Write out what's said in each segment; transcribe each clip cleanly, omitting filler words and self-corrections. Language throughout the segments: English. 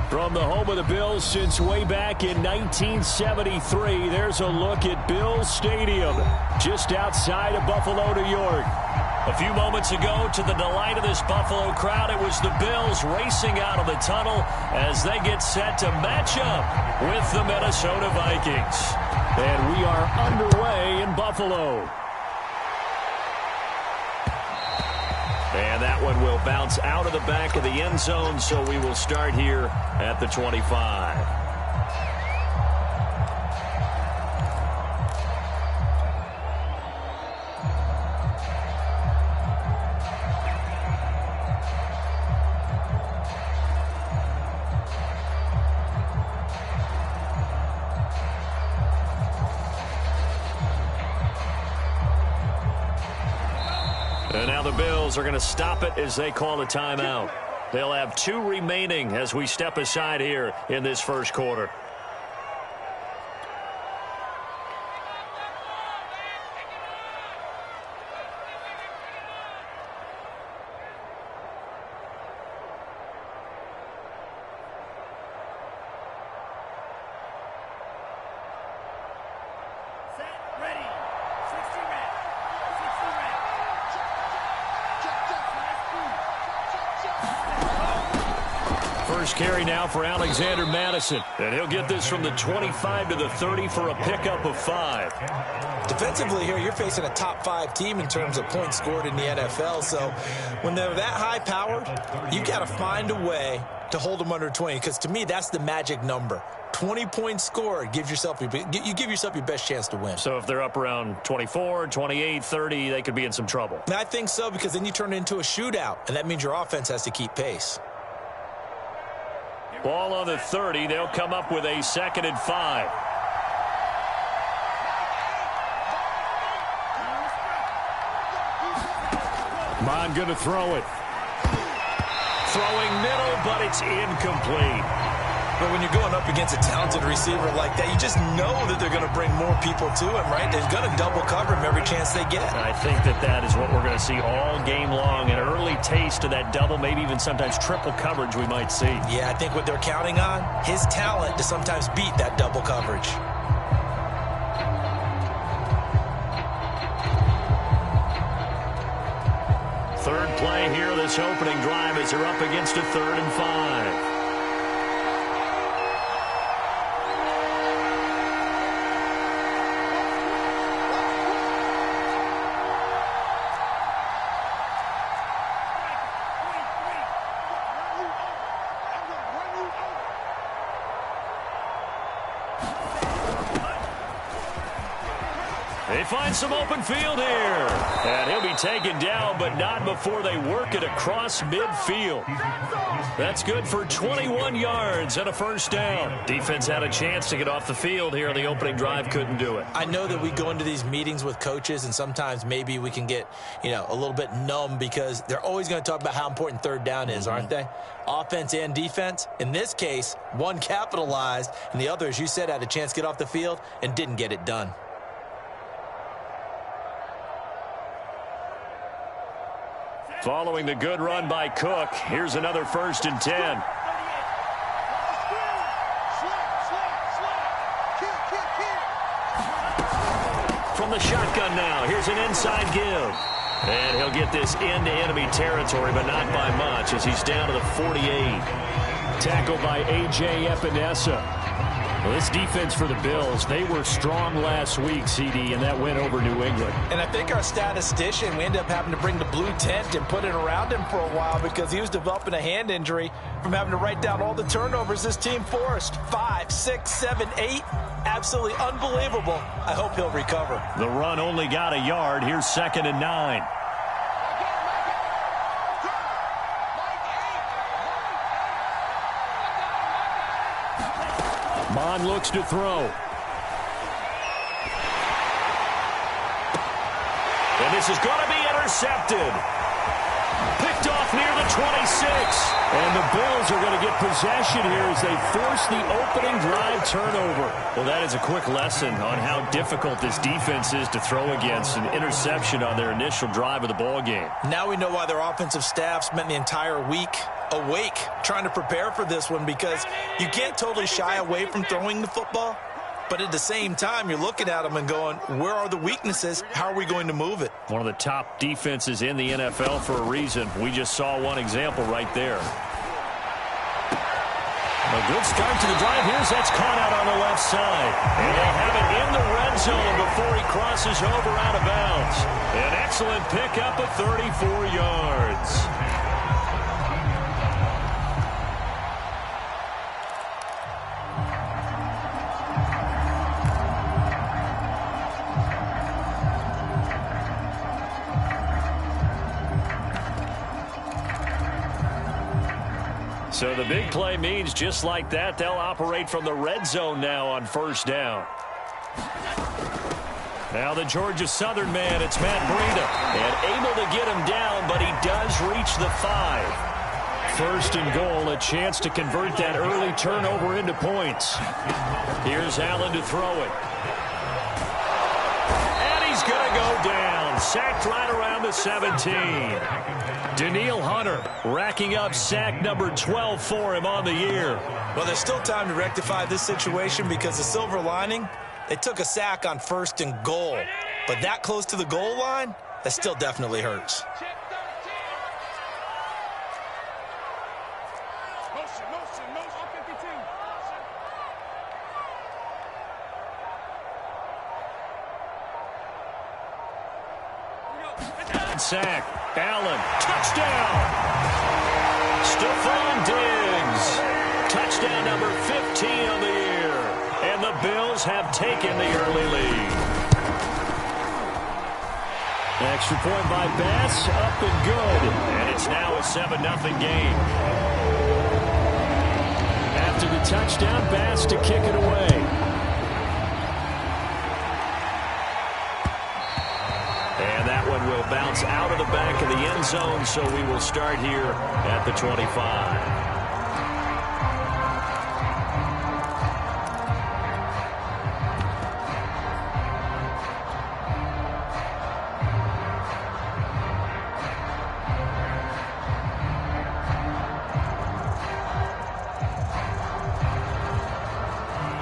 From the home of the Bills since way back in 1973, there's a look at Bills Stadium, just outside of Buffalo, New York. A few moments ago, to the delight of this Buffalo crowd, it was the Bills racing out of the tunnel as they get set to match up with the Minnesota Vikings. And we are underway in Buffalo. And that one will bounce out of the back of the end zone, so we will start here at the 25. And now the Bills are going to stop it as they call a timeout. They'll have 2 remaining as we step aside here in this first quarter. First carry now for Alexander Madison. And he'll get this from the 25 to the 30 for a pickup of 5. Defensively here, you're facing a top 5 team in terms of points scored in the NFL. So when they're that high-powered, you've got to find a way to hold them under 20. Because to me, that's the magic number. 20 points scored, you give yourself your best chance to win. So if they're up around 24, 28, 30, they could be in some trouble. And I think so, because then you turn it into a shootout, and that means your offense has to keep pace. Ball on the 30. They'll come up with a 2nd and 5. Mon going to throw it. Throwing middle, but it's incomplete. But when you're going up against a talented receiver like that, you just know that they're going to bring more people to him, right? They're going to double cover him every chance they get. I think that is what we're going to see all game long. An early taste of that double, maybe even sometimes triple coverage we might see. Yeah, I think what they're counting on, his talent to sometimes beat that double coverage. Third play here, this opening drive, as they're up against a 3rd and 5. They find some open field here. And he'll be taken down, but not before they work it across midfield. That's good for 21 yards and a first down. Defense had a chance to get off the field here on the opening drive, couldn't do it. I know that we go into these meetings with coaches, and sometimes maybe we can get, a little bit numb because they're always going to talk about how important 3rd down is, aren't they? Offense and defense. In this case, one capitalized, and the other, as you said, had a chance to get off the field and didn't get it done. Following the good run by Cook, here's another 1st and 10. From the shotgun now, here's an inside give. And he'll get this into enemy territory, but not by much as he's down to the 48. Tackled by A.J. Epinesa. Well, this defense for the Bills, they were strong last week, CD, and that went over New England. And I think our statistician, we ended up having to bring the blue tent and put it around him for a while because he was developing a hand injury from having to write down all the turnovers this team forced. 5, 6, 7, 8. Absolutely unbelievable. I hope he'll recover. The run only got a yard. Here's 2nd and 9. Mon looks to throw. And this is going to be intercepted. Picked off near the And the Bills are going to get possession here as they force the opening drive turnover. Well, that is a quick lesson on how difficult this defense is to throw against. An interception on their initial drive of the ball game. Now we know why their offensive staff spent the entire week awake trying to prepare for this one, because you can't totally shy away from throwing the football. But at the same time, you're looking at them and going, where are the weaknesses? How are we going to move it? One of the top defenses in the NFL for a reason. We just saw one example right there. A good start to the drive. That's caught out on the left side. And they have it in the red zone before he crosses over out of bounds. An excellent pickup of 34 yards. So the big play means just like that, they'll operate from the red zone now on first down. Now the Georgia Southern man, it's Matt Breida. And able to get him down, but he does reach the 5. First and goal, a chance to convert that early turnover into points. Here's Allen to throw it. And he's going to go down. Sacked right around the 17. Daniil Hunter racking up sack number 12 for him on the year. Well, there's still time to rectify this situation, because the silver lining, they took a sack on first and goal. But that close to the goal line, that still definitely hurts. Sack. Allen. Touchdown. Stephon Diggs. Touchdown number 15 on the year. And the Bills have taken the early lead. Extra point by Bass. Up and good. And it's now a 7-0 game. After the touchdown, Bass to kick it away. And that one will bounce out of the back of the end zone, so we will start here at the 25.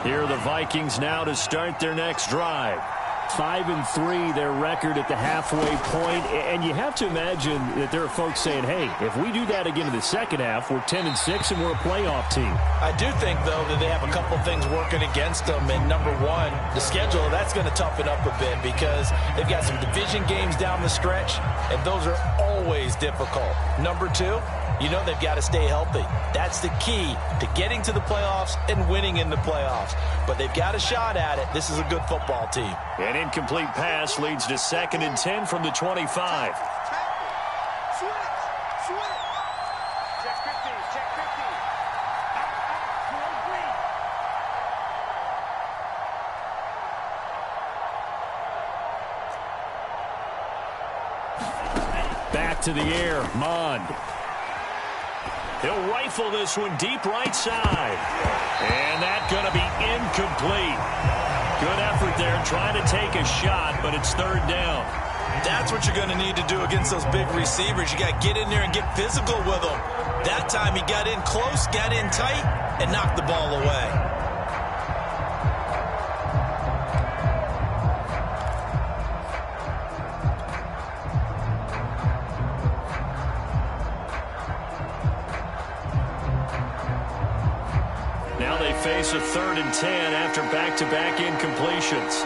Here are the Vikings now to start their next drive. 5-3, their record at the halfway point. And you have to imagine that there are folks saying, hey, if we do that again in the second half, we're 10-6 and we're a playoff team. I do think, though, that they have a couple things working against them. And number one, the schedule, that's going to toughen up a bit, because they've got some division games down the stretch, and those are always difficult. Number two, you know they've got to stay healthy. That's the key to getting to the playoffs and winning in the playoffs. But they've got a shot at it. This is a good football team. An incomplete pass leads to 2nd and 10 from the 25. Back to the air, Mond. He'll rifle this one deep right side. And that's going to be incomplete. Good effort there trying to take a shot, but it's 3rd down. That's what you're going to need to do against those big receivers. You got to get in there and get physical with them. That time he got in close, got in tight, and knocked the ball away. Now they face a 3rd and 10 after back-to-back incompletions.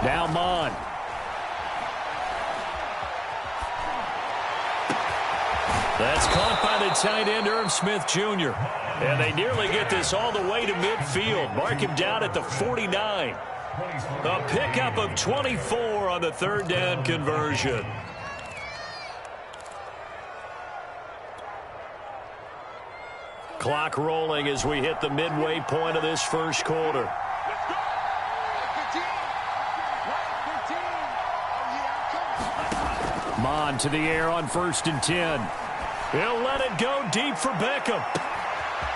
Now Mond. That's caught by the tight end, Irv Smith Jr. And they nearly get this all the way to midfield. Mark him down at the 49. A pickup of 24 on the 3rd down conversion. Clock rolling as we hit the midway point of this first quarter. Mon to the air on 1st and 10. He'll let it go deep for Beckham.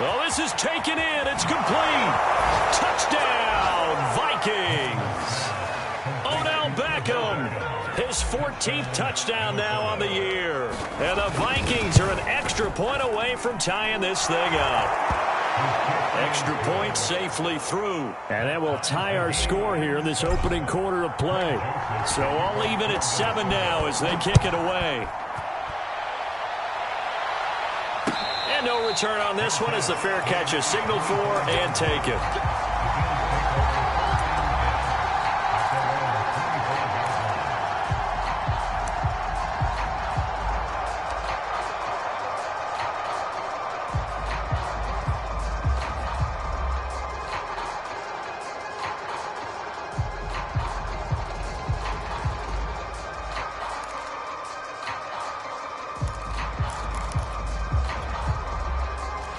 Oh, this is taken in. It's complete. Touchdown, Vikings. Odell Beckham, his 14th touchdown now on the year. And the Vikings are an extra point away from tying this thing up. Extra point safely through. And that will tie our score here in this opening quarter of play. So all even at 7 now as they kick it away. And no return on this one as the fair catch is signaled for and taken.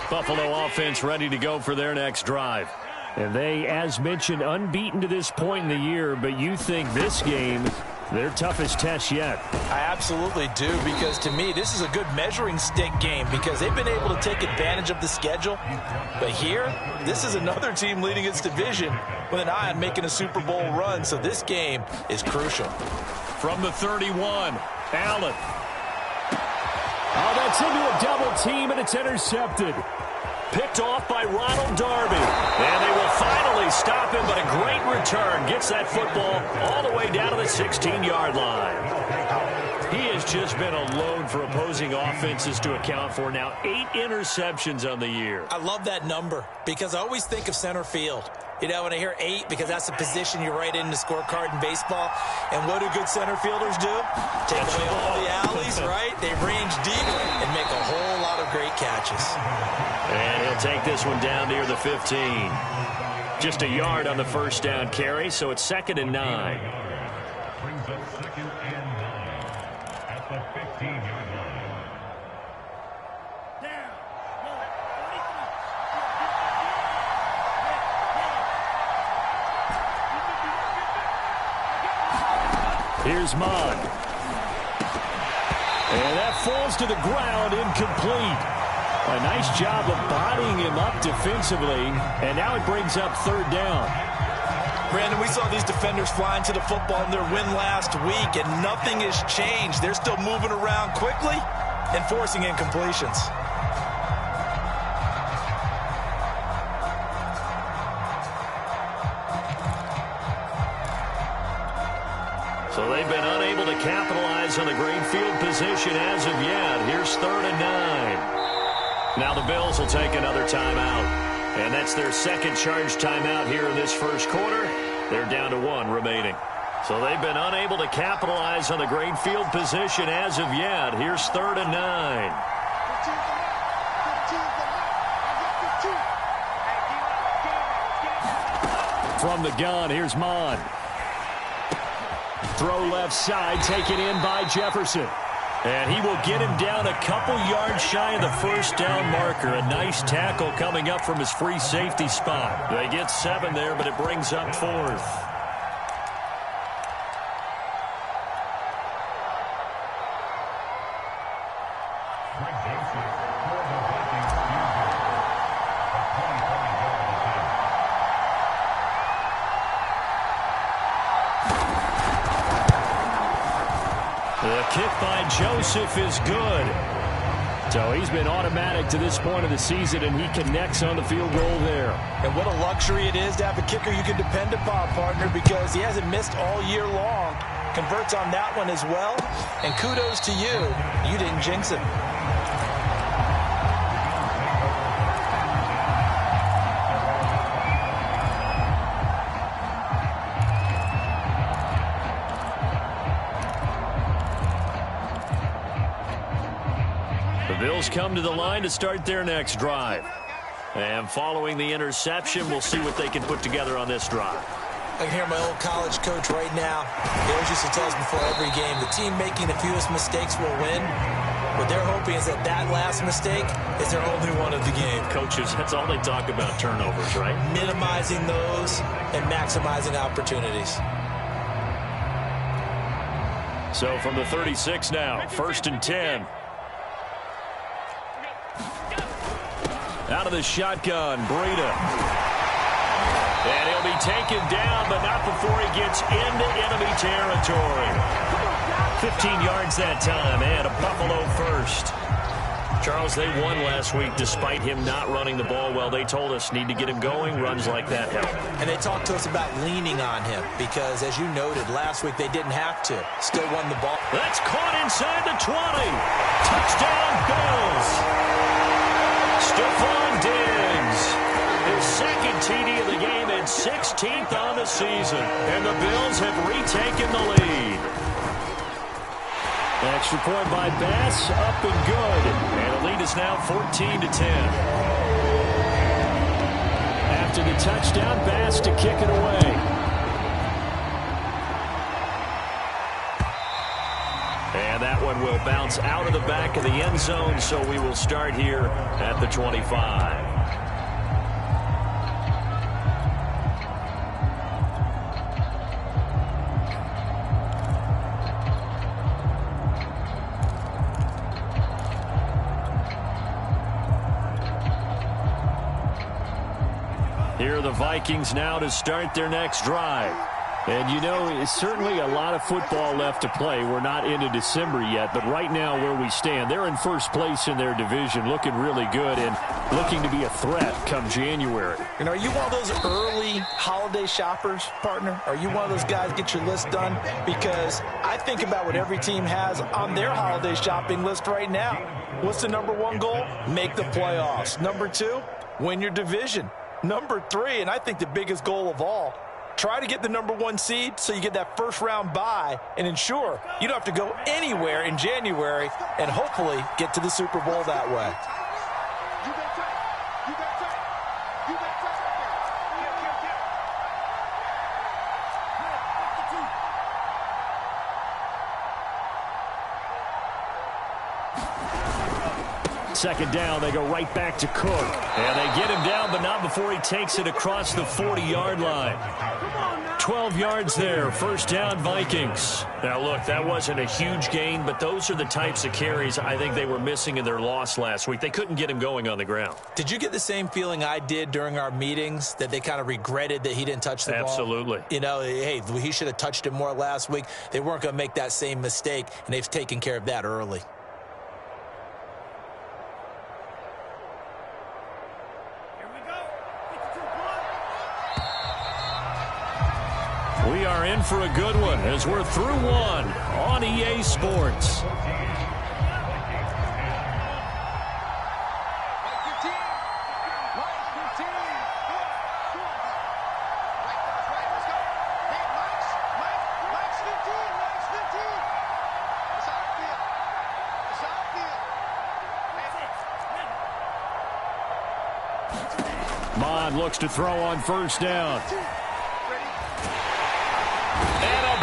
Buffalo offense ready to go for their next drive. And they, as mentioned, unbeaten to this point in the year, but you think this game, their toughest test yet. I absolutely do, because to me, this is a good measuring stick game because they've been able to take advantage of the schedule. But here, this is another team leading its division with an eye on making a Super Bowl run, so this game is crucial. From the 31, Allen. Oh, that's into a double team, and it's intercepted. Picked off by Ronald Darby. And they will finally stop him, but a great return. Gets that football all the way down to the 16-yard line. He has just been a load for opposing offenses to account for. Now 8 interceptions on the year. I love that number because I always think of center field. You know, when I hear 8, because that's a position you write in the scorecard in baseball. And what do good center fielders do? Take away all the alleys, right? They range deep and make a whole lot of great catches. And he'll take this one down near the 15. Just a yard on the first down carry, so it's 2nd and 9. Brings up 2nd and 9 at the 15-yard line. Here's Mon. And that falls to the ground, incomplete. A nice job of bodying him up defensively, and now it brings up 3rd down. Brandon, we saw these defenders flying to the football in their win last week, and nothing has changed. They're still moving around quickly and forcing incompletions. So they've been unable to capitalize on the great field position as of yet. Here's 3rd and 9. Now the Bills will take another timeout. And that's their second charge timeout here in this first quarter. They're down to 1 remaining. So they've been unable to capitalize on the great field position as of yet. Here's 3rd and 9. From the gun, here's Mon. Throw left side, taken in by Jefferson. And he will get him down a couple yards shy of the first down marker. A nice tackle coming up from his free safety spot. They get 7 there, but it brings up 4th. The kick by Joseph is good. So he's been automatic to this point of the season, and he connects on the field goal there. And what a luxury it is to have a kicker you can depend upon, partner, because he hasn't missed all year long. Converts on that one as well. And kudos to you. You didn't jinx it. Bills come to the line to start their next drive. And following the interception, we'll see what they can put together on this drive. I can hear my old college coach right now. He always used to tell us before every game, the team making the fewest mistakes will win. What they're hoping is that that last mistake is their only one of the game. Coaches, that's all they talk about, turnovers, right? Minimizing those and maximizing opportunities. So from the 36 now, 1st and 10. Out of the shotgun, Breida. And he'll be taken down, but not before he gets into enemy territory. 15 yards that time, and a Buffalo first. Charles, they won last week despite him not running the ball well. They told us need to get him going. Runs like that help. And they talked to us about leaning on him because, as you noted, last week they didn't have to. Still won the ball. That's caught inside the 20. Touchdown, Bills. Stephon Diggs. His second TD of the game and 16th on the season. And the Bills have retaken the lead. Extra point by Bass, up and good. And the lead is now 14-10. After the touchdown, Bass to kick it away. And that one will bounce out of the back of the end zone, so we will start here at the 25. Here are the Vikings now to start their next drive. And, you know, it's certainly a lot of football left to play. We're not into December yet, but right now where we stand, they're in first place in their division, looking really good and looking to be a threat come January. And are you one of those early holiday shoppers, partner? Are you one of those guys get your list done? Because I think about what every team has on their holiday shopping list right now. What's the number one goal? Make the playoffs. Number two, win your division. Number three, and I think the biggest goal of all, try to get the number one seed so you get that first round bye and ensure you don't have to go anywhere in January and hopefully get to the Super Bowl that way. Second down, they go right back to Cook. And they get him down, but not before he takes it across the 40-yard line. 12 yards there, first down Vikings. Now, look, that wasn't a huge gain, but those are the types of carries I think they were missing in their loss last week. They couldn't get him going on the ground. Did you get the same feeling I did during our meetings, that they kind of regretted that he didn't touch the ball? Absolutely. You know, hey, he should have touched it more last week. They weren't going to make that same mistake, and they've taken care of that early. We are in for a good one as we're through one on EA Sports. Mond looks to throw on first down.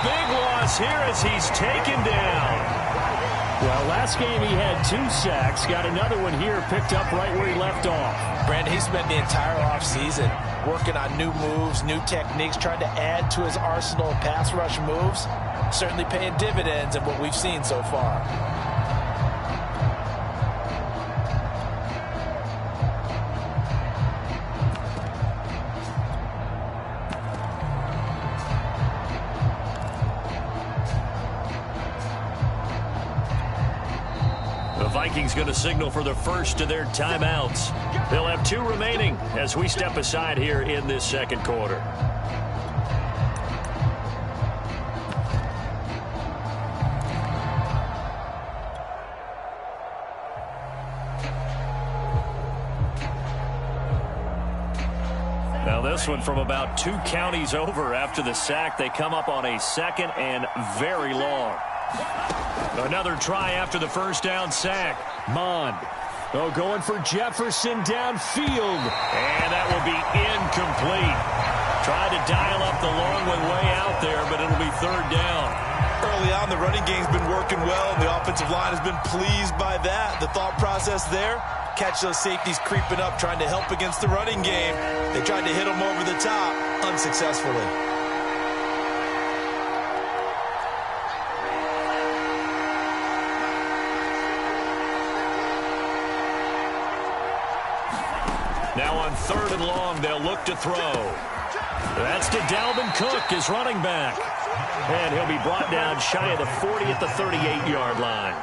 Big loss here as he's taken down. Well, last game he had 2 sacks. Got another one here picked up right where he left off. Brandon, he spent the entire offseason working on new moves, new techniques, trying to add to his arsenal of pass rush moves. Certainly paying dividends in what we've seen so far. Vikings going to signal for the first of their timeouts. They'll have 2 remaining as we step aside here in this second quarter. Now this one from about 2 counties over after the sack. They come up on a second and very long. Another try after the first down sack. Mond. Oh, going for Jefferson downfield. And that will be incomplete. Tried to dial up the long one way out there, but it'll be third down. Early on, the running game's been working well, and the offensive line has been pleased by that. The thought process there, catch those safeties creeping up, trying to help against the running game. They tried to hit them over the top, unsuccessfully. Now on third and long, they'll look to throw. That's to Dalvin Cook, his running back. And he'll be brought down shy of the 40 at the 38-yard line.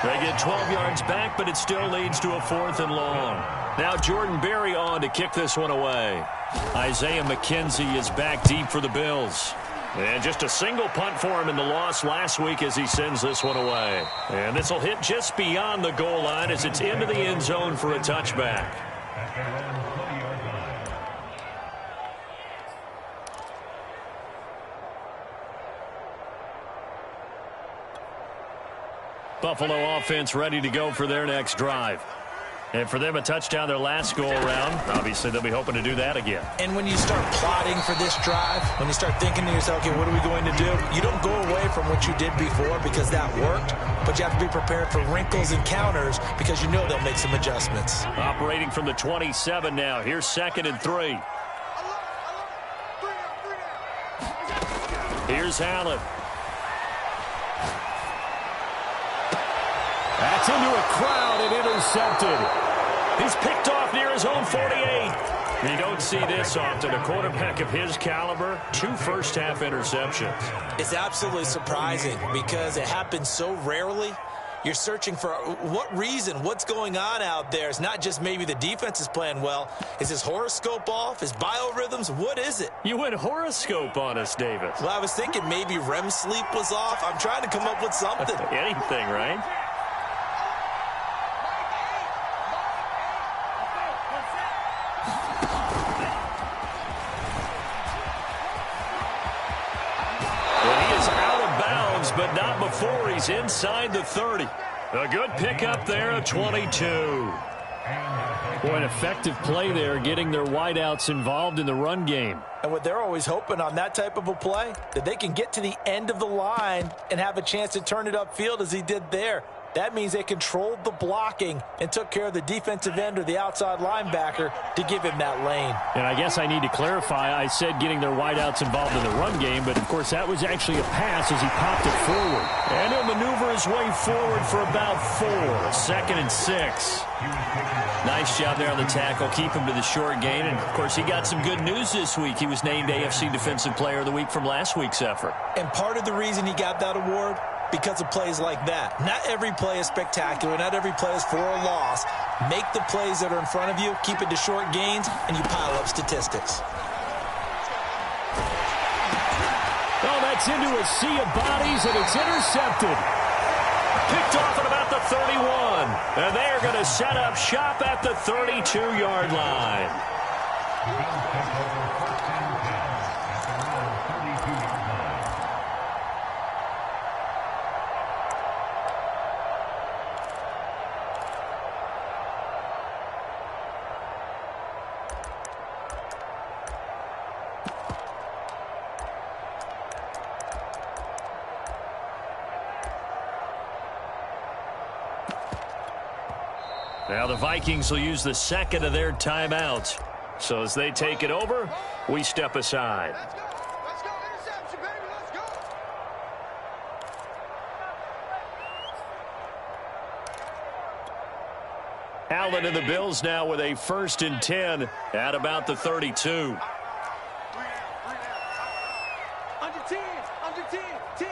They get 12 yards back, but it still leads to a 4th and long. Now Jordan Berry on to kick this one away. Isaiah McKenzie is back deep for the Bills. And just a single punt for him in the loss last week as he sends this one away. And this will hit just beyond the goal line as it's into the end zone for a touchback. Buffalo offense ready to go for their next drive. And for them, a touchdown their last go-around. Obviously, they'll be hoping to do that again. And when you start plotting for this drive, when you start thinking to yourself, okay, what are we going to do? You don't go away from what you did before because that worked, but you have to be prepared for wrinkles and counters because you know they'll make some adjustments. Operating from the 27 now. Here's 2nd and 3. Here's Allen. That's into a crowd and intercepted. He's picked off near his own 48. You don't see this often. A quarterback of his caliber, 2 first-half interceptions. It's absolutely surprising because it happens so rarely. You're searching for what reason, what's going on out there. It's not just maybe the defense is playing well. Is his horoscope off? His biorhythms? What is it? You went horoscope on us, Davis. Well, I was thinking maybe REM sleep was off. I'm trying to come up with something. Anything, right? But not before he's inside the 30. A good pickup there of 22. Boy, an effective play there, getting their wideouts involved in the run game. And what they're always hoping on that type of a play, that they can get to the end of the line and have a chance to turn it upfield as he did there. That means they controlled the blocking and took care of the defensive end or the outside linebacker to give him that lane. And I guess I need to clarify, I said getting their wideouts involved in the run game, but of course that was actually a pass as he popped it forward. And he'll maneuver his way forward for about 4. 2nd and 6. Nice job there on the tackle. Keep him to the short gain. And, of course, he got some good news this week. He was named AFC Defensive Player of the Week from last week's effort. And part of the reason he got that award, because of plays like that. Not every play is spectacular. Not every play is for a loss. Make the plays that are in front of you, keep it to short gains, and you pile up statistics. Oh, that's into a sea of bodies, and it's intercepted. Picked off at about the 31. And they're going to set up shop at the 32-yard line. Now the Vikings will use the 2nd of their timeouts. So as they take it over, we step aside. Let's go. Let's go. Interception, baby. Let's go. Allen and the Bills now with a 1st and 10 at about the 32. Under 10. Under 10. 10.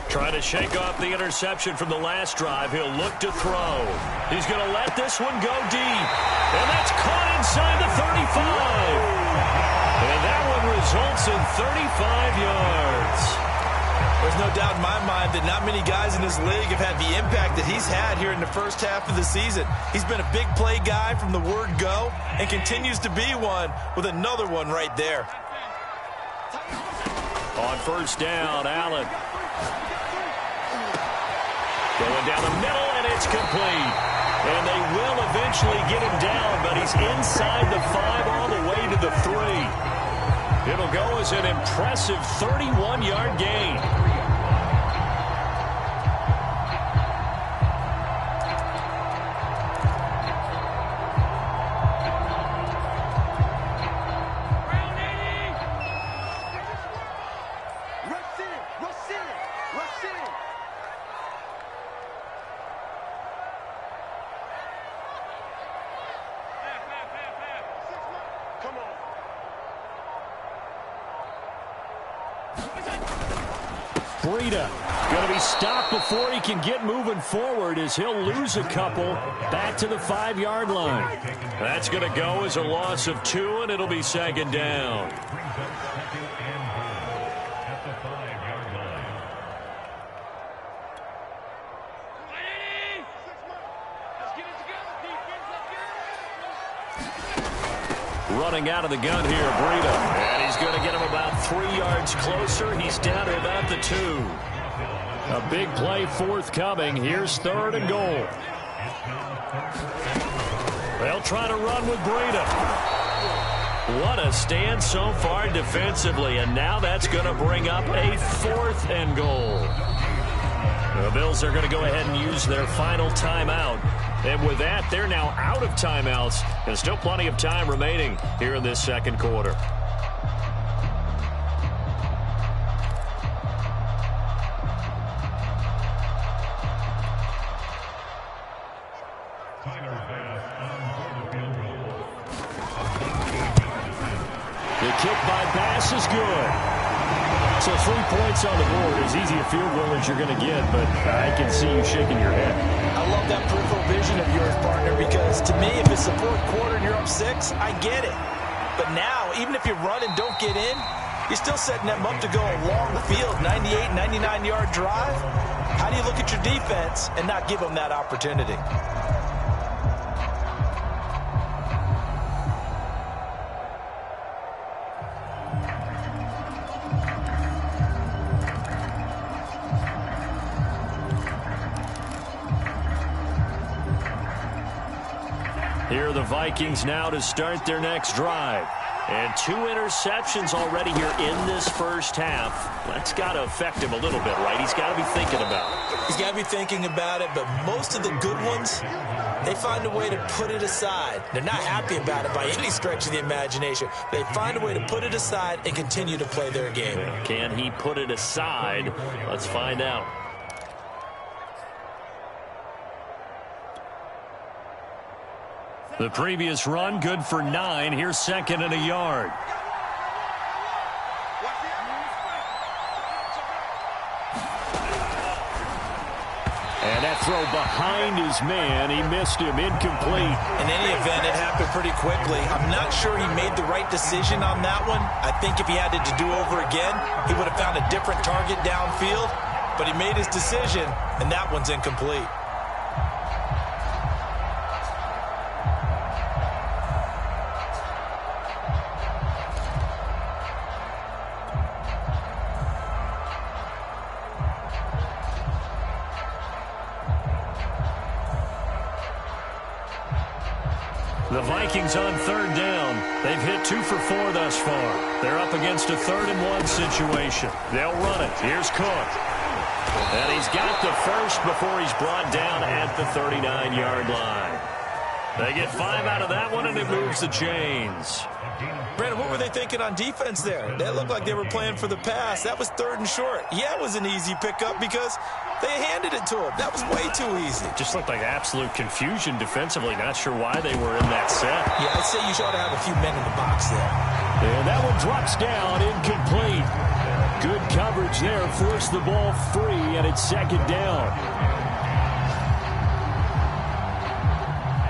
Trying to shake off the interception from the last drive. He'll look to throw. He's going to let this one go deep. And that's caught inside the 35. And that one results in 35 yards. There's no doubt in my mind that not many guys in this league have had the impact that he's had here in the first half of the season. He's been a big play guy from the word go and continues to be one with another one right there. On 1st down, Allen. Going down the middle, and and it's complete. And they will eventually get him down, but he's inside the 5 all the way to the 3. It'll go as an impressive 31-yard gain. Breida going to be stopped before he can get moving forward as he'll lose a couple back to the 5-yard line. That's going to go as a loss of 2, and it'll be second down. Running out of the gun here, Breida. And he's going to get him about 3 yards closer. He's down to about the 2. A big play forthcoming. Here's 3rd and goal. They'll try to run with Breida. What a stand so far defensively. And now that's going to bring up a 4th and goal. The Bills are going to go ahead and use their final timeout. And with that, they're now out of timeouts. And still plenty of time remaining here in this second quarter. The kick by Bass is good. So 3 points on the board, as easy a field goal as you're going to get, but I can see you shaking your head. I love that peripheral vision of yours, partner, because to me, if it's the 4th quarter and you're up 6, I get it. But now, even if you run and don't get in, you're still setting them up to go along the field, 98, 99-yard drive. How do you look at your defense and not give them that opportunity? Here are the Vikings now to start their next drive. And 2 interceptions already here in this first half. That's got to affect him a little bit, right? He's got to be thinking about it. He's got to be thinking about it, but most of the good ones, they find a way to put it aside. They're not happy about it by any stretch of the imagination. They find a way to put it aside and continue to play their game. Can he put it aside? Let's find out. The previous run, good for 9. Here's 2nd and a yard. And that throw behind his man. He missed him. Incomplete. In any event, it happened pretty quickly. I'm not sure he made the right decision on that one. I think if he had it to do over again, he would have found a different target downfield. But he made his decision, and that one's incomplete. The Vikings on 3rd down. They've hit 2 for 4 thus far. They're up against a 3rd and 1 situation. They'll run it. Here's Cook. And he's got the first before he's brought down at the 39-yard line. They get 5 out of that one, and it moves the chains. Brandon, what were they thinking on defense there? That looked like they were playing for the pass. That was 3rd and short. Yeah, it was an easy pickup because they handed it to him. That was way too easy. Just looked like absolute confusion defensively. Not sure why they were in that set. Yeah, I'd say you should have a few men in the box there. And that one drops down, incomplete. Good coverage there. Forced the ball free, and it's 2nd down.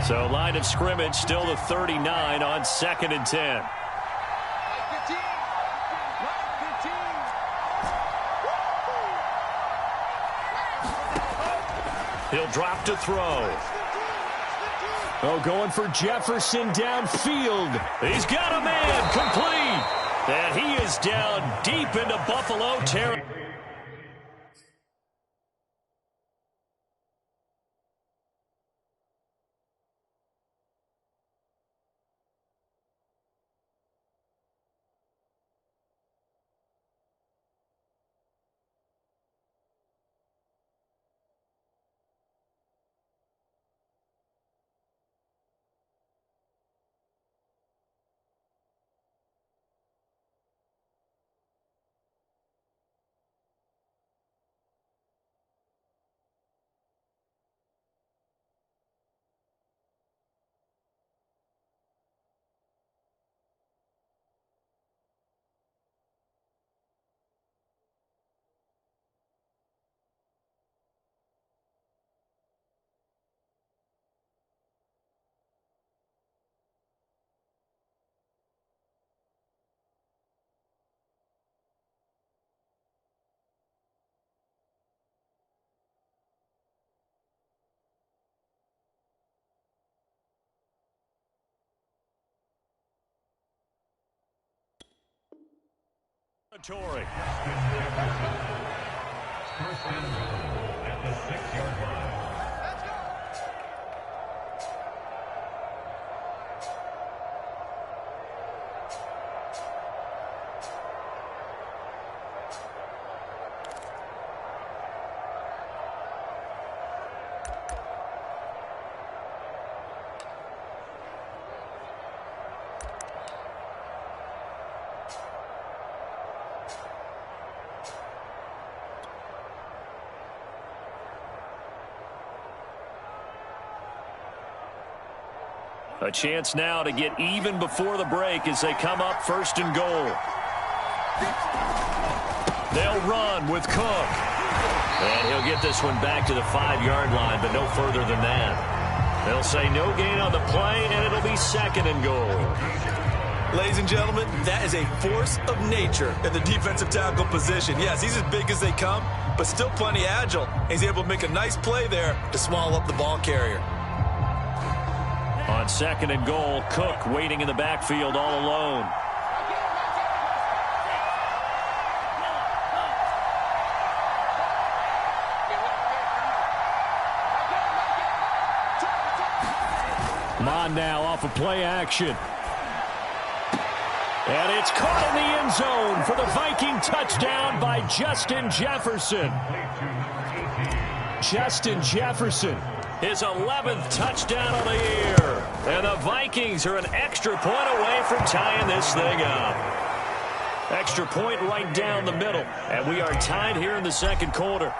So line of scrimmage still the 39 on 2nd and 10. He'll drop to throw. Oh, going for Jefferson downfield. He's got a man complete. And he is down deep into Buffalo territory. Tory. First and goal at the 6-yard line. A chance now to get even before the break as they come up first and goal. They'll run with Cook. And he'll get this one back to the 5-yard line, but no further than that. They'll say no gain on the play, and it'll be second and goal. Ladies and gentlemen, that is a force of nature in the defensive tackle position. Yes, he's as big as they come, but still plenty agile. He's able to make a nice play there to swallow up the ball carrier. On second and goal, Cook waiting in the backfield all alone. Mon now off of play action. And it's caught in the end zone for the Viking touchdown by Justin Jefferson. Justin Jefferson, his 11th touchdown of the year. And the Vikings are an extra point away from tying this thing up. Extra point right down the middle. And we are tied here in the second quarter.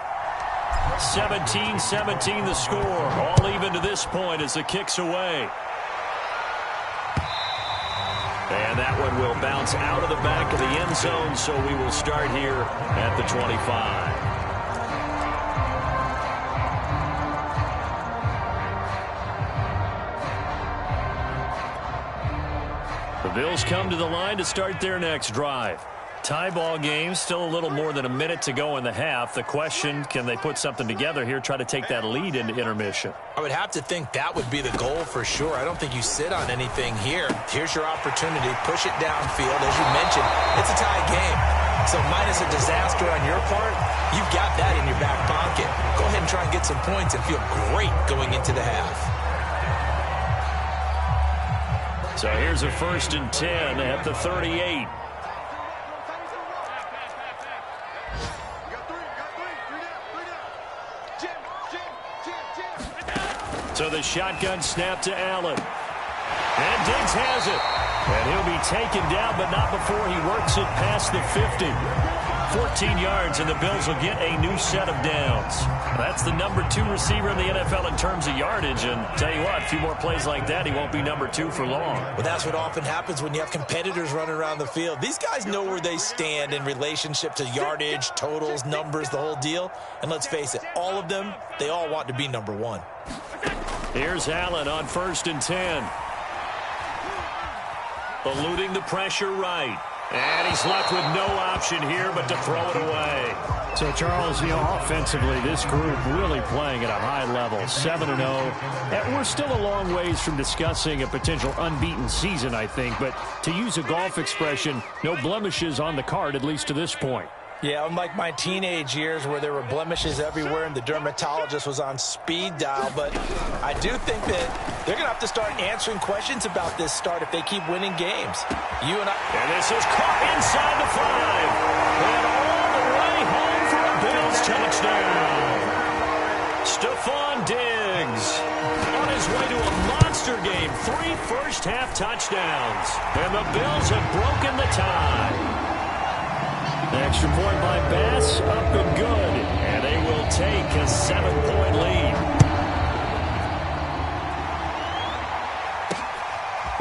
17-17 the score. All even to this point as the kick's away. And that one will bounce out of the back of the end zone, so we will start here at the 25. The Bills come to the line to start their next drive. Tie ball game, still a little more than a minute to go in the half. The question, can they put something together here, try to take that lead into intermission? I would have to think that would be the goal for sure. I don't think you sit on anything here. Here's your opportunity. Push it downfield. As you mentioned, it's a tie game. So minus a disaster on your part, you've got that in your back pocket. Go ahead and try and get some points and feel great going into the half. So here's a 1st and 10 at the 38. So the shotgun snap to Allen. And Diggs has it. And he'll be taken down, but not before he works it past the 50. 14 yards, and the Bills will get a new set of downs. That's the number 2 receiver in the NFL in terms of yardage. And tell you what, a few more plays like that, he won't be number 2 for long. Well, that's what often happens when you have competitors running around the field. These guys know where they stand in relationship to yardage, totals, numbers, the whole deal. And let's face it, all of them, they all want to be number 1. Here's Allen on 1st and 10. Eluding the pressure right. And he's left with no option here but to throw it away. So, Charles, offensively, this group really playing at a high level, 7-0. And we're still a long ways from discussing a potential unbeaten season, I think. But to use a golf expression, no blemishes on the card, at least to this point. Yeah, unlike my teenage years where there were blemishes everywhere and the dermatologist was on speed dial. But I do think that they're going to have to start answering questions about this start if they keep winning games. And this is caught inside the 5. And all the way home for a Bills touchdown. Stephon Diggs on his way to a monster game. 3 first-half touchdowns. And the Bills have broken the tie. Extra point by Bass, up and good. And they will take a 7-point lead.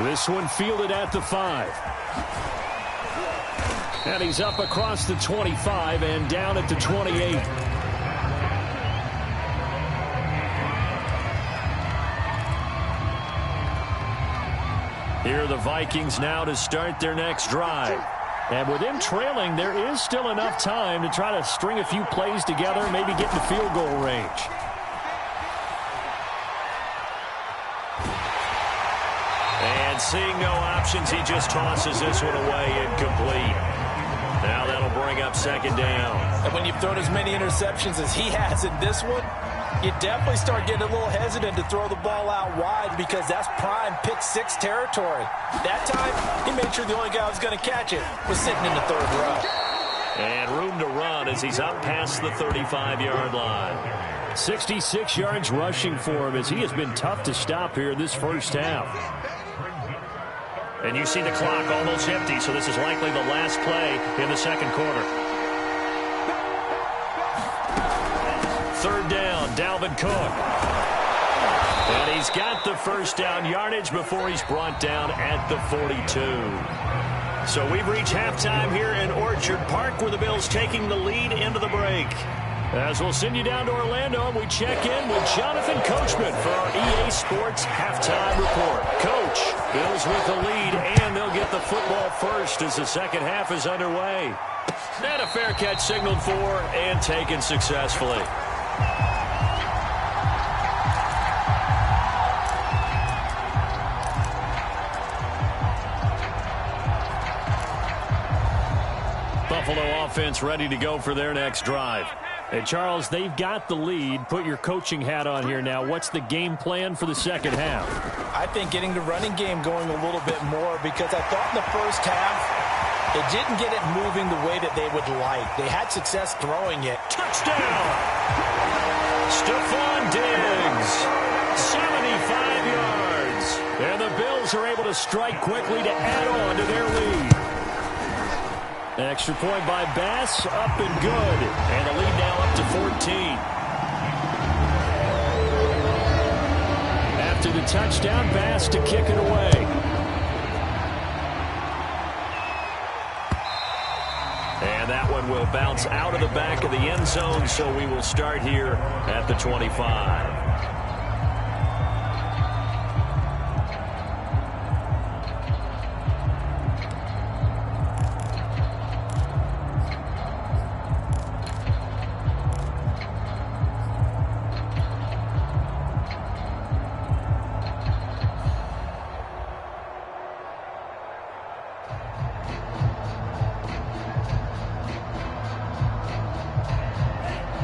This one fielded at the 5. And he's up across the 25 and down at the 28. Here are the Vikings now to start their next drive. And with them trailing, there is still enough time to try to string a few plays together, maybe get in the field goal range. And seeing no options, he just tosses this one away incomplete. Now that'll bring up second down. And when you've thrown as many interceptions as he has in this one, you definitely start getting a little hesitant to throw the ball out wide because that's prime pick six territory. That time, he made sure the only guy who was going to catch it was sitting in the third row. And room to run as he's up past the 35-yard line. 66 yards rushing for him as he has been tough to stop here this first half. And you see the clock almost empty, so this is likely the last play in the second quarter. Third down, Dalvin Cook. And he's got the first down yardage before he's brought down at the 42. So we've reached halftime here in Orchard Park where the Bills taking the lead into the break. As we'll send you down to Orlando, we check in with Jonathan Coachman for our EA Sports Halftime Report. Coach, Bills with the lead, and they'll get the football first as the second half is underway. And a fair catch signaled for and taken successfully. Buffalo offense ready to go for their next drive. And Charles, they've got the lead. Put your coaching hat on here now. What's the game plan for the second half? I think getting the running game going a little bit more because I thought in the first half they didn't get it moving the way that they would like. They had success throwing it. Touchdown! Stephon Diggs, 75 yards. And the Bills are able to strike quickly to add on to their lead. Extra point by Bass, up and good. And the lead now up to 14. After the touchdown, Bass to kick it away. And that one will bounce out of the back of the end zone, so we will start here at the 25.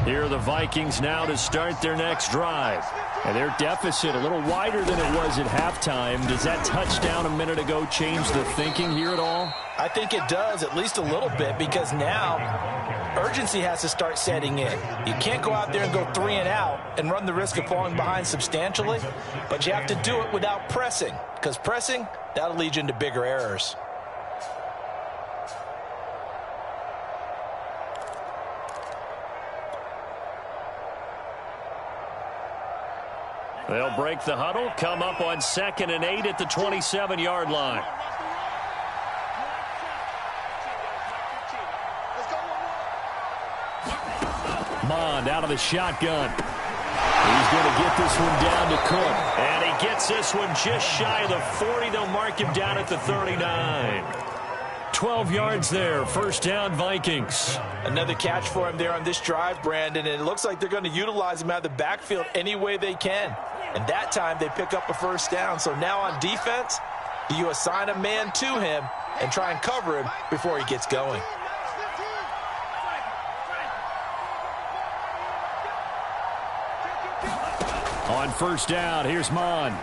Here are the Vikings now to start their next drive. And their deficit a little wider than it was at halftime. Does that touchdown a minute ago change the thinking here at all? I think it does, at least a little bit, because now urgency has to start setting in. You can't go out there and go 3 and out and run the risk of falling behind substantially, but you have to do it without pressing, because pressing, that'll lead you into bigger errors. They'll break the huddle, come up on 2nd and 8 at the 27-yard line. Mond out of the shotgun. He's going to get this one down to Cook. And he gets this one just shy of the 40. They'll mark him down at the 39. 12 yards there. First down, Vikings. Another catch for him there on this drive, Brandon, and it looks like they're going to utilize him out of the backfield any way they can. And that time they pick up a first down. So now on defense, do you assign a man to him and try and cover him before he gets going? On first down, here's Mond.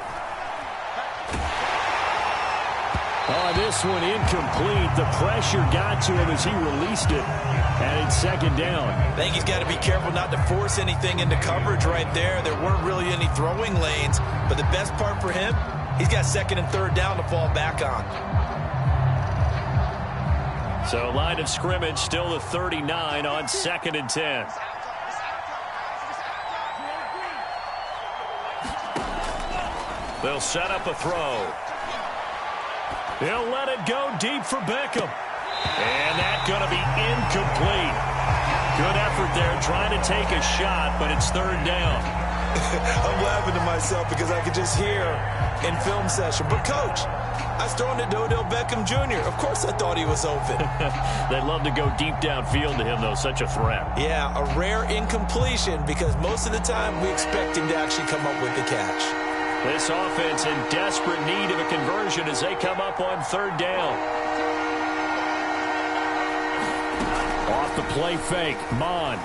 Oh, this one incomplete. The pressure got to him as he released it. And it's second down. I think he's got to be careful not to force anything into coverage right there. There weren't really any throwing lanes. But the best part for him, he's got 2nd and 3rd down to fall back on. So line of scrimmage still the 39 on 2nd and 10. They'll set up a throw. They'll let it go deep for Beckham. And that's going to be incomplete. Good effort there trying to take a shot, but it's 3rd down. I'm laughing to myself because I could just hear in film session. But, Coach, I was throwing to Odell Beckham Jr. Of course I thought he was open. They'd love to go deep downfield to him, though. Such a threat. Yeah, a rare incompletion because most of the time we expect him to actually come up with the catch. This offense in desperate need of a conversion as they come up on 3rd down. off the play fake. Mon.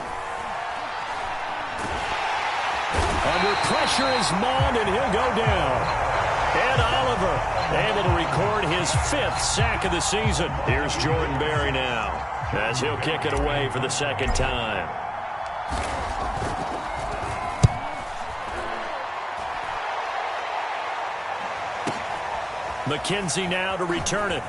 Under pressure is Mon, and he'll go down. Ed Oliver able to record his 5th sack of the season. Here's Jordan Berry now as he'll kick it away for the 2nd time. McKenzie now to return it.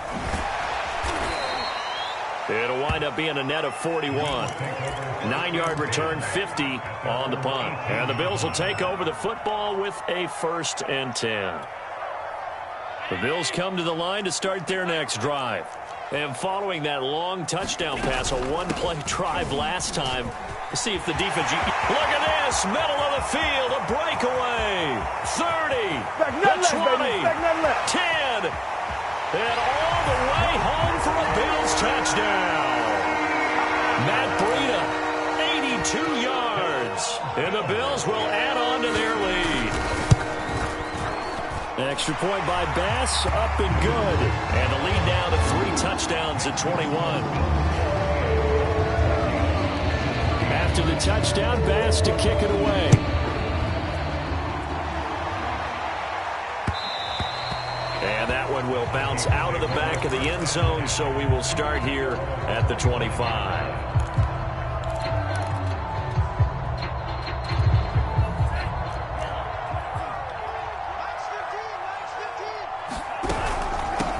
It'll wind up being a net of 41. 9-yard return, 50 on the punt. And the Bills will take over the football with a 1st and 10. The Bills come to the line to start their next drive. And following that long touchdown pass, a one-play drive last time, let's see if the defense... Look at this! Middle of the field, a breakaway! 30, the 20, 10, and all the way home for a Bills touchdown. Matt Breida, 82 yards. And the Bills will add on to their lead. Extra point by Bass, up and good. And the lead now to 3 touchdowns at 21. After the touchdown, Bass to kick it away. And that one will bounce out of the back of the end zone, so we will start here at the 25.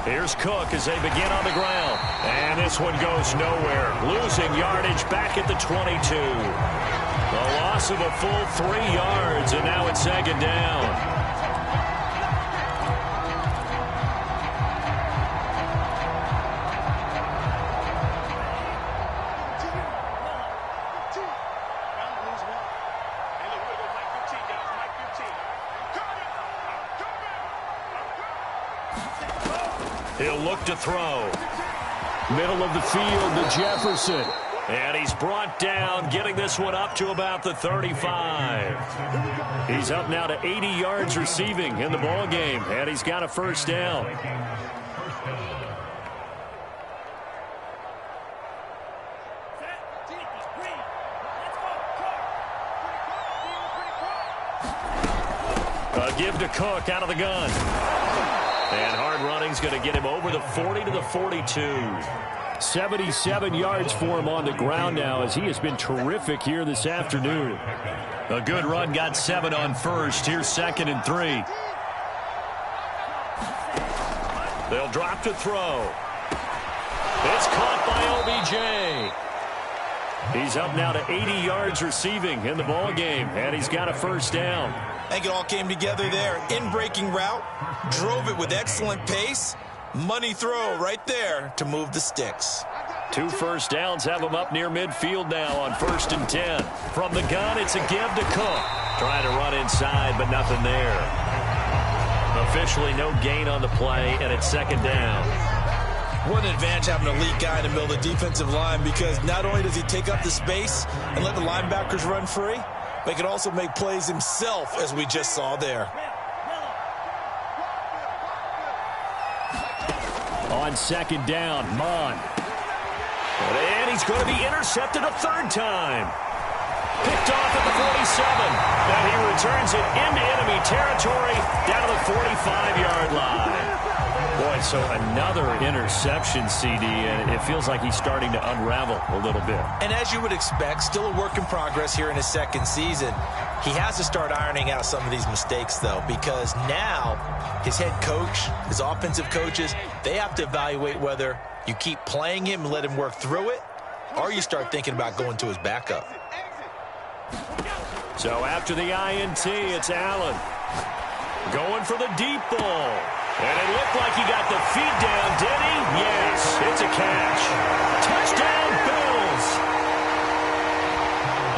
Here's Cook as they begin on the ground. And this one goes nowhere. Losing yardage back at the 22. A loss of a full 3 yards, and now it's 2nd down. He'll look to throw. Middle of the field to Jefferson. And he's brought down, getting this one up to about the 35. He's up now to 80 yards receiving in the ball game, and he's got a 1st down. A give to Cook out of the gun. And hard running's going to get him over the 40 to the 42. 77 yards for him on the ground now, as he has been terrific here this afternoon. A good run, got 7 on first. Here's 2nd and 3. They'll drop to throw. It's caught by OBJ. He's up now to 80 yards receiving in the ball game, and he's got a 1st down. I think it all came together there. In-breaking route, drove it with excellent pace. Money throw right there to move the sticks. 2 first downs have him up near midfield now on 1st and 10. From the gun, it's a give to Cook. Trying to run inside, but nothing there. Officially no gain on the play, and it's 2nd down. What an advantage having an elite guy in the middle of the defensive line, because not only does he take up the space and let the linebackers run free, but he can also make plays himself, as we just saw there. On 2nd down, Mon. And he's going to be intercepted a 3rd time. Picked off at the 47. And he returns it into enemy territory down to the 45-yard line. Boy, so another interception, CD, and it feels like he's starting to unravel a little bit. And as you would expect, still a work in progress here in his 2nd season. He has to start ironing out some of these mistakes, though, because now his head coach, his offensive coaches, they have to evaluate whether you keep playing him and let him work through it, or you start thinking about going to his backup. So after the INT, it's Allen going for the deep ball. And it looked like he got the feet down, did he? Yes, it's a catch. Touchdown, Bills.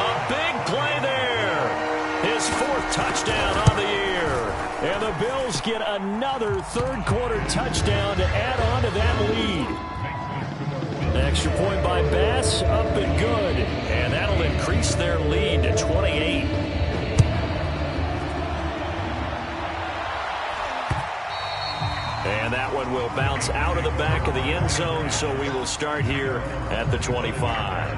A big play there. His 4th touchdown on the year. And the Bills get another 3rd quarter touchdown to add on to that lead. Extra point by Bass, up and good. And that'll increase their lead to 28. And that one will bounce out of the back of the end zone, so we will start here at the 25.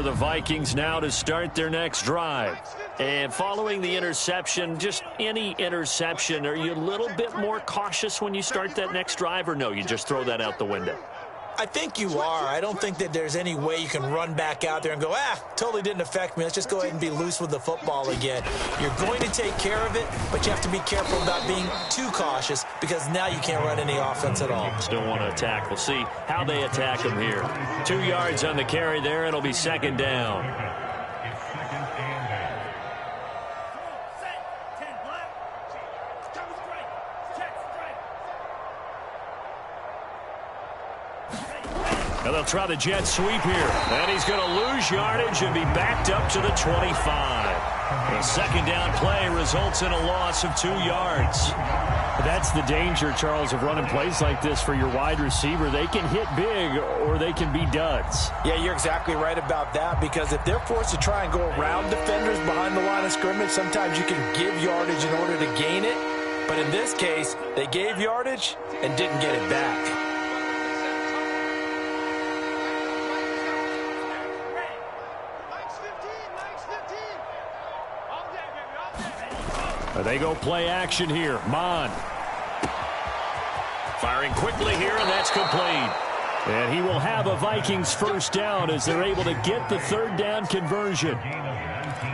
for the Vikings now to start their next drive. And following the interception, just any interception, are you a little bit more cautious when you start that next drive, or no, you just throw that out the window? I think you are. I don't think that there's any way you can run back out there and go, totally didn't affect me. Let's just go ahead and be loose with the football again. You're going to take care of it, but you have to be careful about being too cautious because now you can't run any offense at all. Still want to attack. We'll see how they attack him here. 2 yards on the carry there. It'll be second down. Now they'll try the jet sweep here. And he's going to lose yardage and be backed up to the 25. A second down play results in a loss of 2 yards. That's the danger, Charles, of running plays like this for your wide receiver. They can hit big or they can be duds. Yeah, you're exactly right about that, because if they're forced to try and go around defenders behind the line of scrimmage, sometimes you can give yardage in order to gain it. But in this case, they gave yardage and didn't get it back. They go play action here. Mon. Firing quickly here, and that's complete. And he will have a Vikings first down as they're able to get the third down conversion.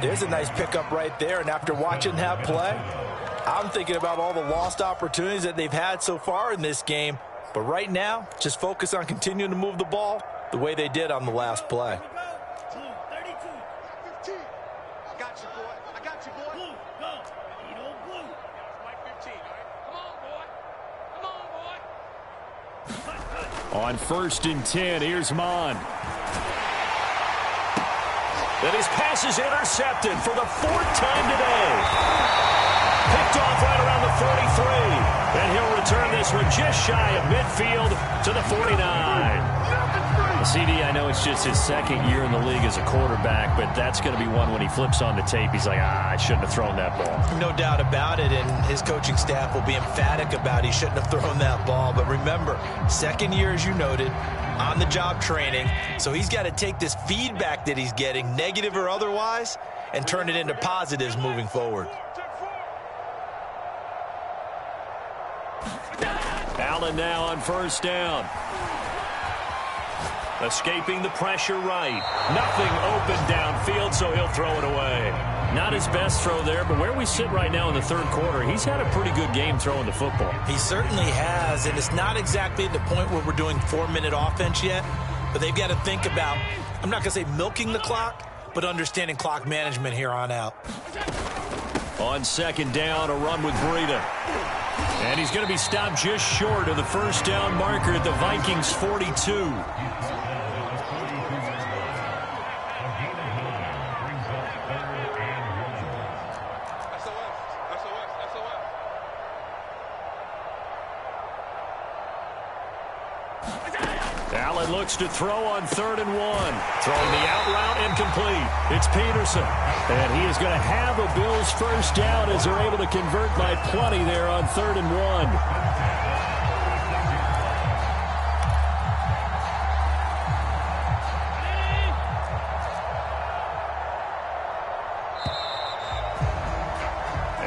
There's a nice pickup right there, and after watching that play, I'm thinking about all the lost opportunities that they've had so far in this game. But right now, just focus on continuing to move the ball the way they did on the last play. On 1st and 10, here's Mon. Then his pass is intercepted for the 4th time today. Picked off right around the 43. And he'll return this one just shy of midfield to the 49. CD, I know it's just his second year in the league as a quarterback, but that's going to be one when he flips on the tape, he's like, I shouldn't have thrown that ball. No doubt about it, and his coaching staff will be emphatic about he shouldn't have thrown that ball. But remember, second year, as you noted, on-the-job training, so he's got to take this feedback that he's getting, negative or otherwise, and turn it into positives moving forward. Allen now on 1st down. Escaping the pressure right. Nothing open downfield, so he'll throw it away. Not his best throw there, but where we sit right now in the 3rd quarter, he's had a pretty good game throwing the football. He certainly has, and it's not exactly at the point where we're doing 4-minute offense yet, but they've got to think about, I'm not going to say milking the clock, but understanding clock management here on out. On 2nd down, a run with Breida. And he's going to be stopped just short of the first down marker at the Vikings 42. Allen looks to throw on 3rd and 1. Throwing the out route incomplete. It's Peterson. And he is going to have a Bills first down as they're able to convert by plenty there on 3rd and 1.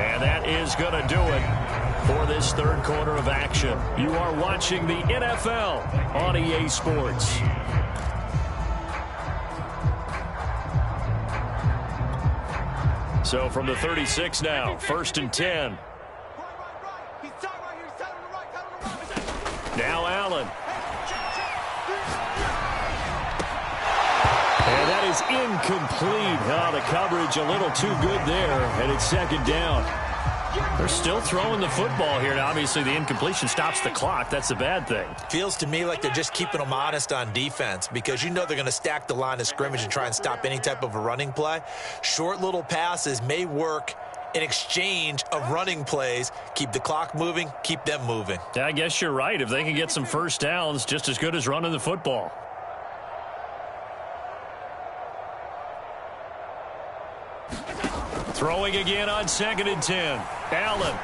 And that is going to do it for this 3rd quarter of action. You are watching the NFL on EA Sports. So from the 36 now, 1st and 10. Now Allen. And that is incomplete. Oh, the coverage a little too good there, and it's 2nd down. They're still throwing the football here, and obviously the incompletion stops the clock. That's the bad thing. Feels to me like they're just keeping them honest on defense, because you know they're going to stack the line of scrimmage and try and stop any type of a running play. Short little passes may work in exchange of running plays. Keep the clock moving, keep them moving. Yeah, I guess you're right. If they can get some first downs, just as good as running the football. Throwing again on 2nd and 10. Allen.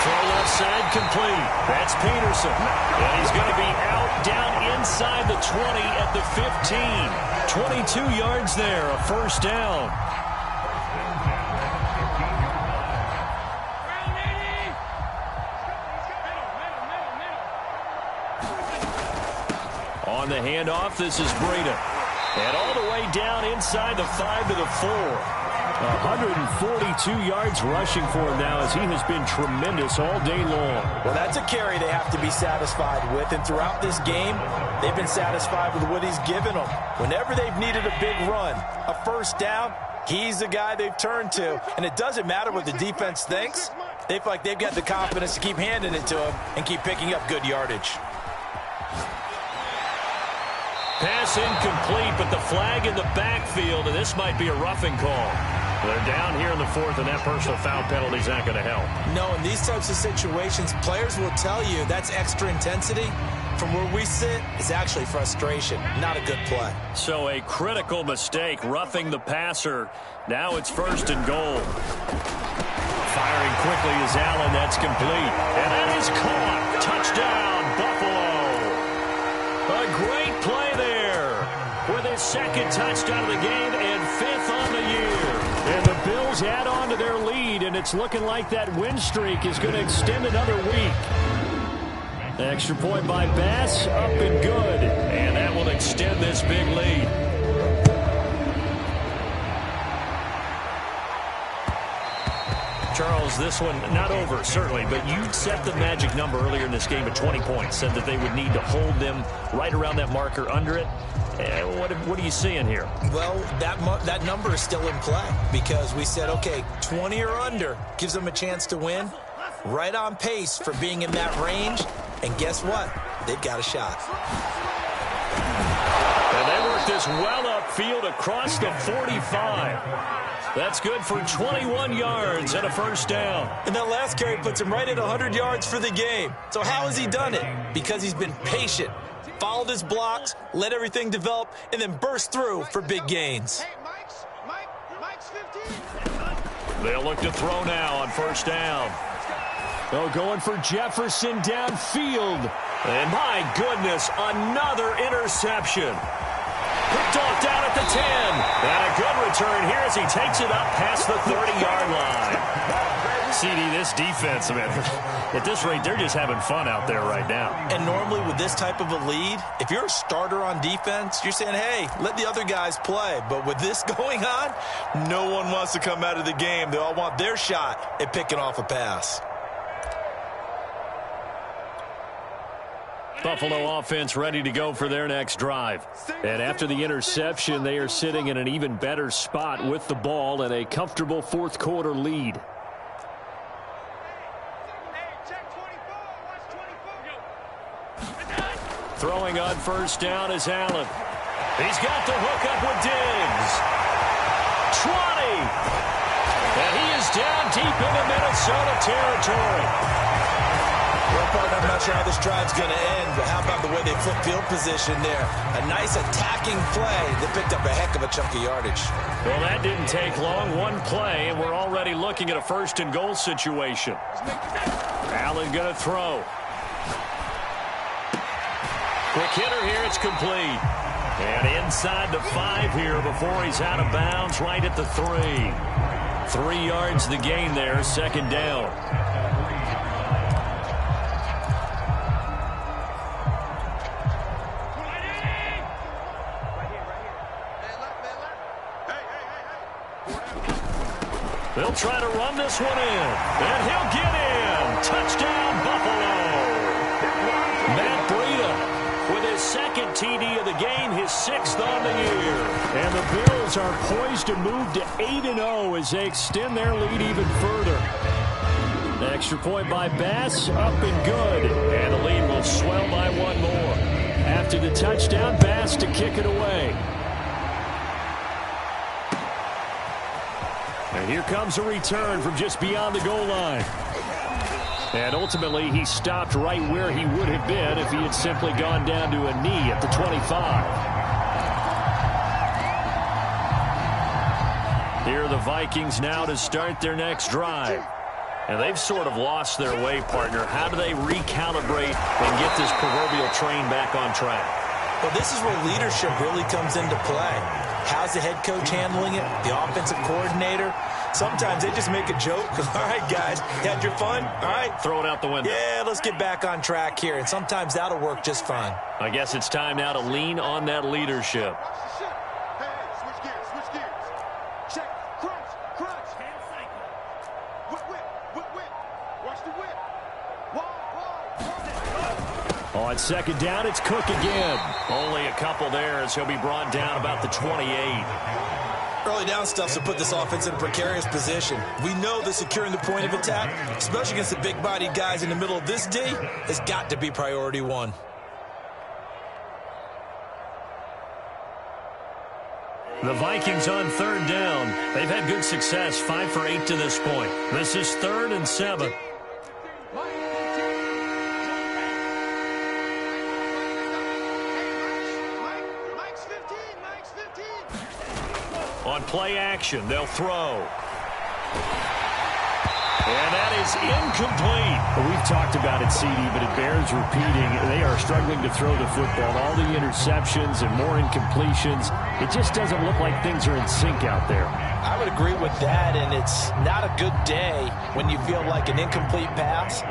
Throws left side, complete. That's Peterson. And he's going to be out down inside the 20 at the 15. 22 yards there, a first down. On the handoff, this is Breida. And all the way down inside the 5 to the 4. 142 yards rushing for him now as he has been tremendous all day long. Well, that's a carry they have to be satisfied with. And throughout this game, they've been satisfied with what he's given them. Whenever they've needed a big run, a first down, he's the guy they've turned to. And it doesn't matter what the defense thinks. They feel like they've got the confidence to keep handing it to him and keep picking up good yardage. Pass incomplete, but the flag in the backfield, and this might be a roughing call. They're down here in the 4th, and that personal foul penalty is not going to help. No, in these types of situations, players will tell you that's extra intensity. From where we sit, it's actually frustration, not a good play. So a critical mistake, roughing the passer. Now it's 1st and goal. Firing quickly is Allen. That's complete. And that is caught. Touchdown, Buffalo. A great play there with his 2nd touchdown of the game and 5th on the year. And the Bills add on to their lead, and it's looking like that win streak is going to extend another week. Extra point by Bass, up and good. And that will extend this big lead. Charles, this one not over, certainly, but you set the magic number earlier in this game at 20 points, said that they would need to hold them right around that marker under it. What are you seeing here? Well, that number is still in play because we said, okay, 20 or under gives them a chance to win. Right on pace for being in that range. And guess what? They've got a shot. And they work this well upfield across the 45. That's good for 21 yards and a first down. And that last carry puts him right at 100 yards for the game. So how has he done it? Because he's been patient, followed his blocks, let everything develop, and then burst through for big gains. Hey, Mike's 15. They'll look to throw now on first down. Oh, going for Jefferson downfield. And my goodness, another interception. Picked off down at the 10. And a good return here as he takes it up past the 30-yard line. CD, this defense, man, at this rate, they're just having fun out there right now. And normally with this type of a lead, if you're a starter on defense, you're saying, hey, let the other guys play. But with this going on, no one wants to come out of the game. They all want their shot at picking off a pass. Buffalo offense ready to go for their next drive. And after the interception, they are sitting in an even better spot with the ball and a comfortable 4th quarter lead. Hey, check 24. Watch 24. Throwing on first down is Allen. He's got the hook up with Diggs. 20. And he is down deep into Minnesota territory. Well, partner, I'm not sure how this drive's going to end, but how about the way they flip field position there? A nice attacking play that picked up a heck of a chunk of yardage. Well, that didn't take long. One play, and we're already looking at a 1st and goal situation. Allen going to throw. Quick hitter here. It's complete. And inside the 5 here before he's out of bounds right at the 3. 3 yards the gain there, 2nd down. They'll try to run this one in. And he'll get in. Touchdown, Buffalo. Matt Breida with his 2nd TD of the game, his 6th on the year. And the Bills are poised to move to 8-0 as they extend their lead even further. Extra point by Bass, up and good. And the lead will swell by 1 more. After the touchdown, Bass to kick it away. And here comes a return from just beyond the goal line. And ultimately, he stopped right where he would have been if he had simply gone down to a knee at the 25. Here are the Vikings now to start their next drive. And they've sort of lost their way, partner. How do they recalibrate and get this proverbial train back on track? Well, this is where leadership really comes into play. How's the head coach handling it? The offensive coordinator? Sometimes they just make a joke. All right, guys, you had your fun? All right. Throw it out the window. Yeah, let's get back on track here. And sometimes that'll work just fine. I guess it's time now to lean on that leadership. Hey, switch gears. Check, crunch. Hand cycle. Whip. Watch the whip. Wall. On second down, it's Cook again. Only a couple there as he'll be brought down about the 28. Early down stuff to put this offense in a precarious position. We know that securing the point of attack, especially against the big-bodied guys in the middle of this D, has got to be priority one. The Vikings on third down. They've had good success, 5 for 8 to this point. This is 3rd and 7. Mike's 15. On play action, they'll throw. And that is incomplete. Well, we've talked about it, CD, but it bears repeating. They are struggling to throw the football. All the interceptions and more incompletions. It just doesn't look like things are in sync out there. I would agree with that, and it's not a good day when you feel like an incomplete pass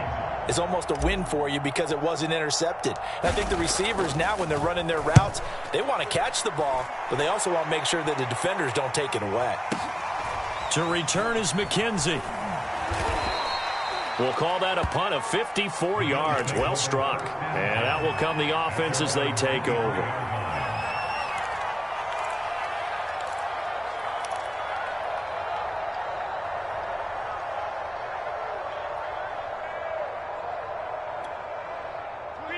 is almost a win for you because it wasn't intercepted. And I think the receivers now, when they're running their routes, they want to catch the ball, but they also want to make sure that the defenders don't take it away. To return is McKenzie. We'll call that a punt of 54 yards. Well struck. And out will come the offense as they take over.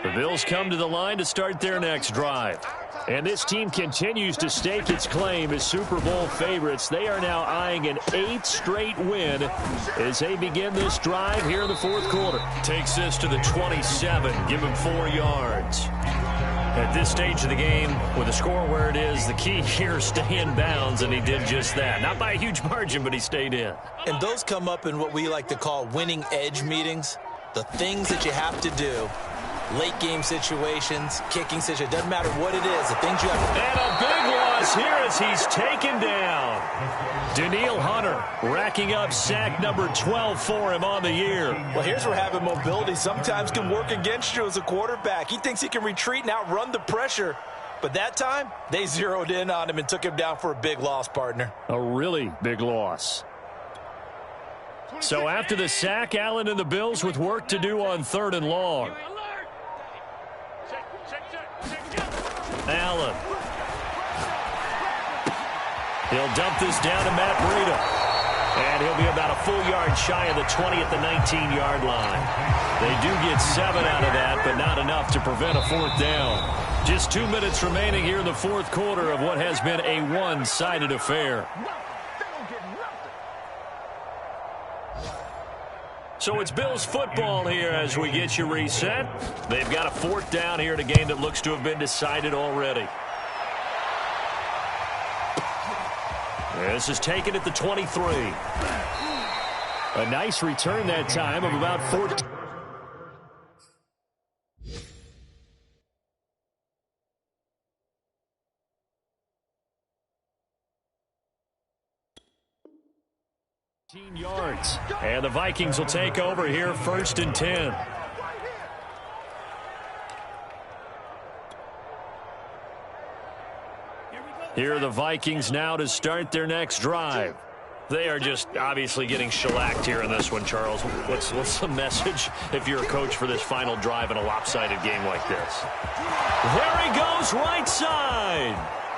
The Bills come to the line to start their next drive. And this team continues to stake its claim as Super Bowl favorites. They are now eyeing an 8th straight win as they begin this drive here in the 4th quarter. Takes this to the 27. Give him 4 yards. At this stage of the game, with the score where it is, the key here is stay in bounds, and he did just that. Not by a huge margin, but he stayed in. And those come up in what we like to call winning edge meetings. The things that you have to do. Late game situations, kicking situations, doesn't matter what it is, the things you have to do. And a big loss here as he's taken down. Danielle Hunter racking up sack number 12 for him on the year. Well, here's where having mobility sometimes can work against you as a quarterback. He thinks he can retreat and outrun the pressure. But that time, they zeroed in on him and took him down for a big loss, partner. A really big loss. So after the sack, Allen and the Bills with work to do on 3rd and long. Allen. He'll dump this down to Matt Breida. And he'll be about a full yard shy of the 20 at the 19-yard line. They do get 7 out of that, but not enough to prevent a 4th down. Just 2 minutes remaining here in the 4th quarter of what has been a one-sided affair. So it's Bills football here as we get you reset. They've got a 4th down here in a game that looks to have been decided already. This is taken at the 23. A nice return that time of about 14. Yards. And the Vikings will take over here 1st and 10. Here are the Vikings now to start their next drive. They are just obviously getting shellacked here in this one, Charles. What's the message if you're a coach for this final drive in a lopsided game like this? There he goes, right side.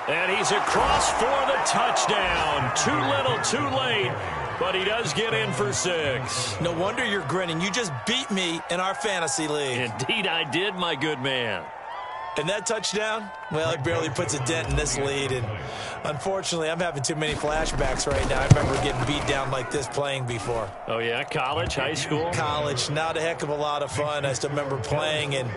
And he's across for the touchdown. Too little, too late. But he does get in for 6. No wonder you're grinning. You just beat me in our fantasy league. Indeed I did, my good man. And that touchdown, Well, it barely puts a dent in this lead, and unfortunately, I'm having too many flashbacks right now. I remember getting beat down like this playing before. Oh, yeah? College, high school? College, not a heck of a lot of fun. I still remember playing and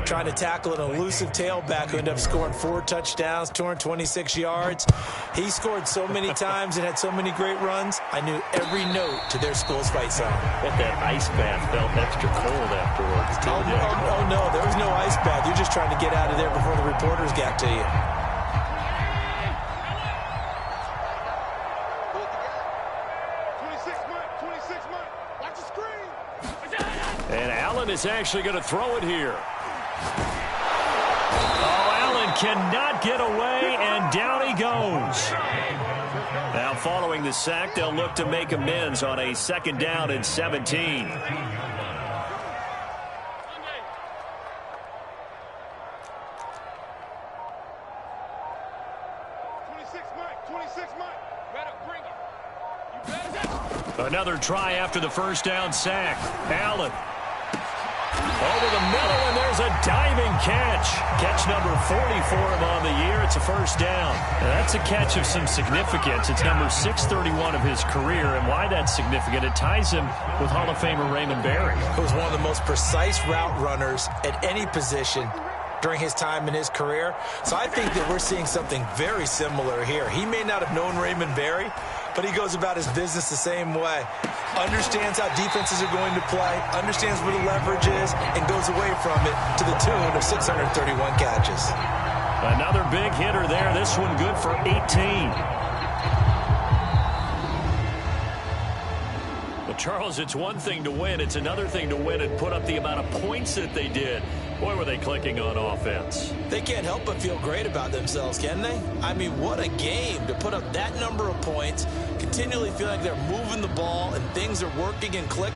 trying to tackle an elusive tailback who ended up scoring 4 touchdowns, 226 yards. He scored so many times and had so many great runs, I knew every note to their school's fight song. Bet that ice bath felt extra cold afterwards, too. Oh, no, there was no ice bath. You're just trying to get out of there before the reporters got to you. And Allen is actually going to throw it here. Oh, Allen cannot get away, and down he goes. Now, following the sack, they'll look to make amends on a 2nd down and 17. Another try after the 1st down sack. Allen. Over the middle, and there's a diving catch. Catch number 40 for him on the year. It's a 1st down. Now, that's a catch of some significance. It's number 631 of his career, and why that's significant, it ties him with Hall of Famer Raymond Berry, who was one of the most precise route runners at any position during his time in his career. So I think that we're seeing something very similar here. He may not have known Raymond Berry, but he goes about his business the same way. Understands how defenses are going to play, understands where the leverage is, and goes away from it to the tune of 631 catches. Another big hitter there. This one good for 18. But, Charles, it's one thing to win. It's another thing to win and put up the amount of points that they did. Boy, were they clicking on offense. They can't help but feel great about themselves, can they? I mean, what a game to put up that number of points, continually feel like they're moving the ball and things are working and clicking.